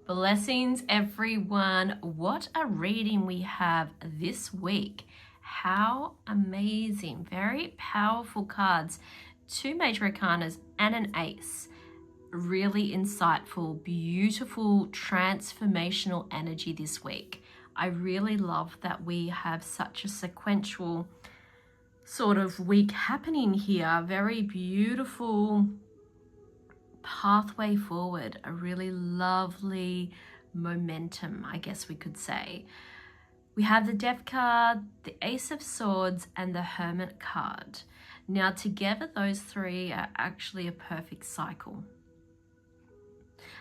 Blessings, everyone. What a reading we have this week. How amazing. Very powerful cards. Two major arcanas and an ace. Really insightful, beautiful, transformational energy this week. I really love that we have such a sequential sort of week happening here. Very beautiful pathway forward, a really lovely momentum, I guess we could say. We have the Death card, the Ace of Swords, and the Hermit card. Now together those three are actually a perfect cycle.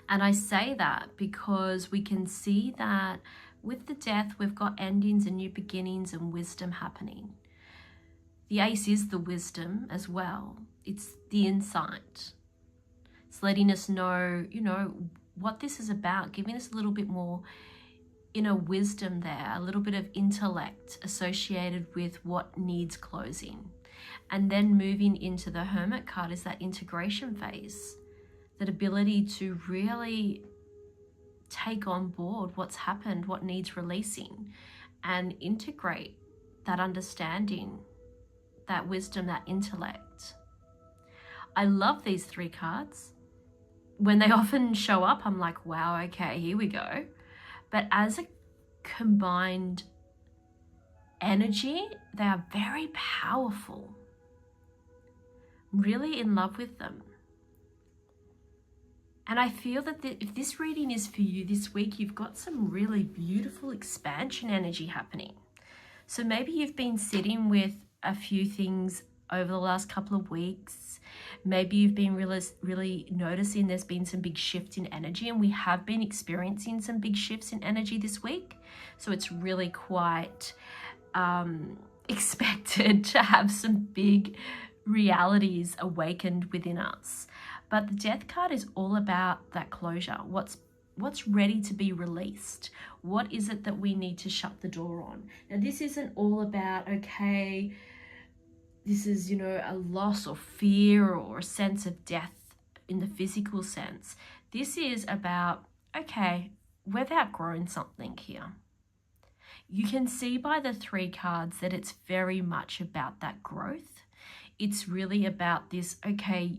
And I say that because we can see that with the Death we've got endings and new beginnings and wisdom happening. The Ace is the wisdom as well. It's the insight. It's letting us know, what this is about, giving us a little bit more inner wisdom there, a little bit of intellect associated with what needs closing. And then moving into the Hermit card is that integration phase, that ability to really take on board what's happened, what needs releasing, and integrate that understanding, that wisdom, that intellect. I love these three cards. When they often show up, I'm like, wow, okay, here we go. But as a combined energy, they are very powerful. I'm really in love with them. And I feel that if this reading is for you this week, you've got some really beautiful expansion energy happening. So maybe you've been sitting with a few things over the last couple of weeks. Maybe you've been really noticing there's been some big shift in energy, and we have been experiencing some big shifts in energy this week. So it's really quite expected to have some big realities awakened within us. But the Death card is all about that closure. What's ready to be released? What is it that we need to shut the door on? Now, this isn't all about, okay, this is, a loss or fear or a sense of death in the physical sense. This is about, okay, we've outgrown something here. You can see by the three cards that it's very much about that growth. It's really about this, okay,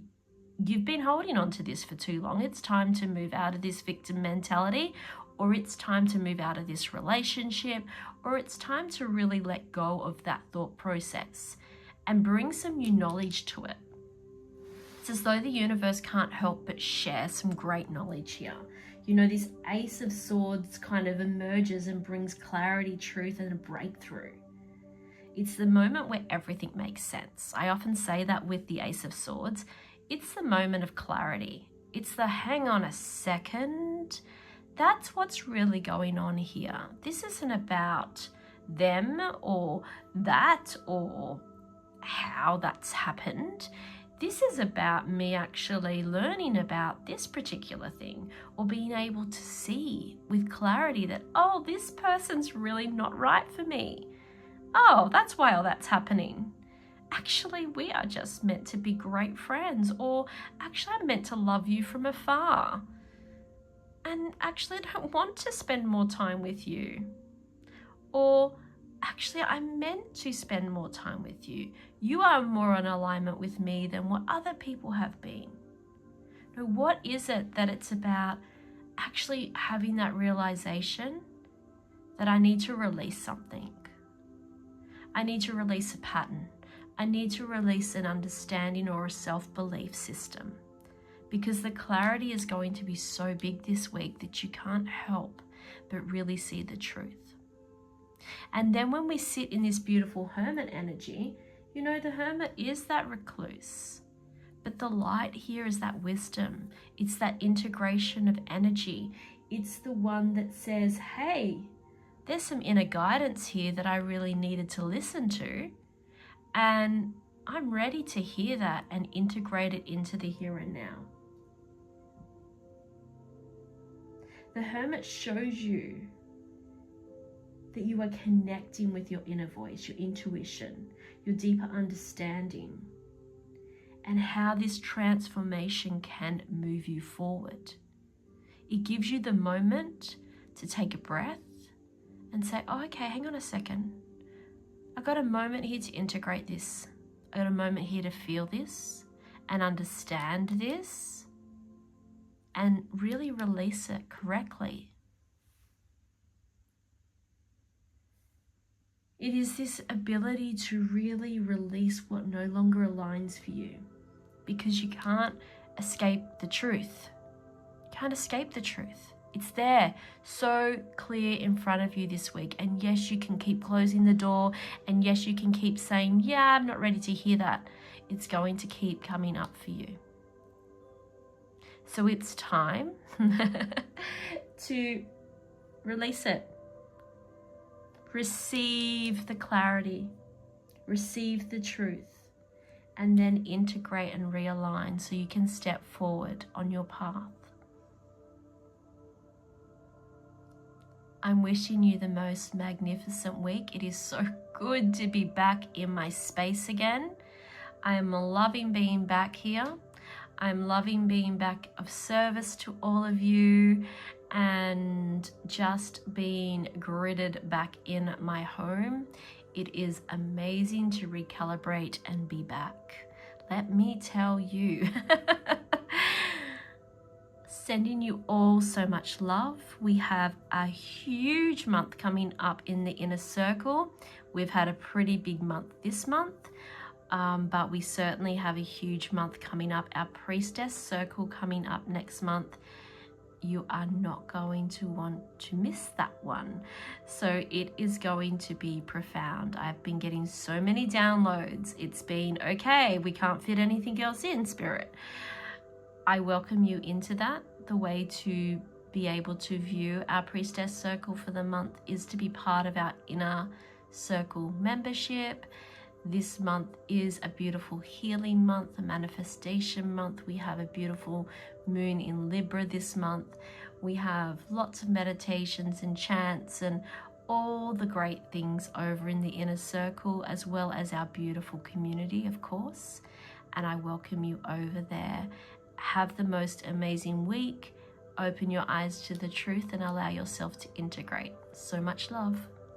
you've been holding on to this for too long. It's time to move out of this victim mentality, or it's time to move out of this relationship, or it's time to really let go of that thought process and bring some new knowledge to it. It's as though the universe can't help but share some great knowledge here. This Ace of Swords kind of emerges and brings clarity, truth, and a breakthrough. It's the moment where everything makes sense. I often say that with the Ace of Swords. It's the moment of clarity. It's the hang on a second. That's what's really going on here. This isn't about them or that or how that's happened. This is about me actually learning about this particular thing, or being able to see with clarity that, oh, this person's really not right for me. Oh, that's why all that's happening. Actually, we are just meant to be great friends, or actually I'm meant to love you from afar. And actually I don't want to spend more time with you. Or actually, I'm meant to spend more time with you. You are more in alignment with me than what other people have been. Now, what is it that it's about actually having that realization that I need to release something? I need to release a pattern. I need to release an understanding or a self-belief system, because the clarity is going to be so big this week that you can't help but really see the truth. And then when we sit in this beautiful hermit energy, the hermit is that recluse. But the light here is that wisdom. It's that integration of energy. It's the one that says, hey, there's some inner guidance here that I really needed to listen to. And I'm ready to hear that and integrate it into the here and now. The hermit shows you that you are connecting with your inner voice, your intuition, your deeper understanding, and how this transformation can move you forward. It gives you the moment to take a breath and say, oh, okay, hang on a second. I got a moment here to integrate this. I got a moment here to feel this and understand this and really release it correctly. It is this ability to really release what no longer aligns for you, because you can't escape the truth. You can't escape the truth. It's there, so clear in front of you this week. And yes, you can keep closing the door. And yes, you can keep saying, yeah, I'm not ready to hear that. It's going to keep coming up for you. So it's time to release it. Receive the clarity. Receive the truth. And then integrate and realign so you can step forward on your path. I'm wishing you the most magnificent week. It is so good to be back in my space again. I am loving being back here. I'm loving being back of service to all of you and just being gridded back in my home. It is amazing to recalibrate and be back. Let me tell you. Sending you all so much love. We have a huge month coming up in the inner circle. We've had a pretty big month this month, but we certainly have a huge month coming up. Our priestess circle coming up next month. You are not going to want to miss that one. So it is going to be profound. I've been getting so many downloads. It's been, okay, we can't fit anything else in, Spirit. I welcome you into that. The way to be able to view our priestess circle for the month is to be part of our inner circle membership. This month is a beautiful healing month, a manifestation month. We have a beautiful moon in Libra this month. We have lots of meditations and chants and all the great things over in the inner circle, as well as our beautiful community, of course. And I welcome you over there. Have the most amazing week. Open your eyes to the truth and allow yourself to integrate. So much love.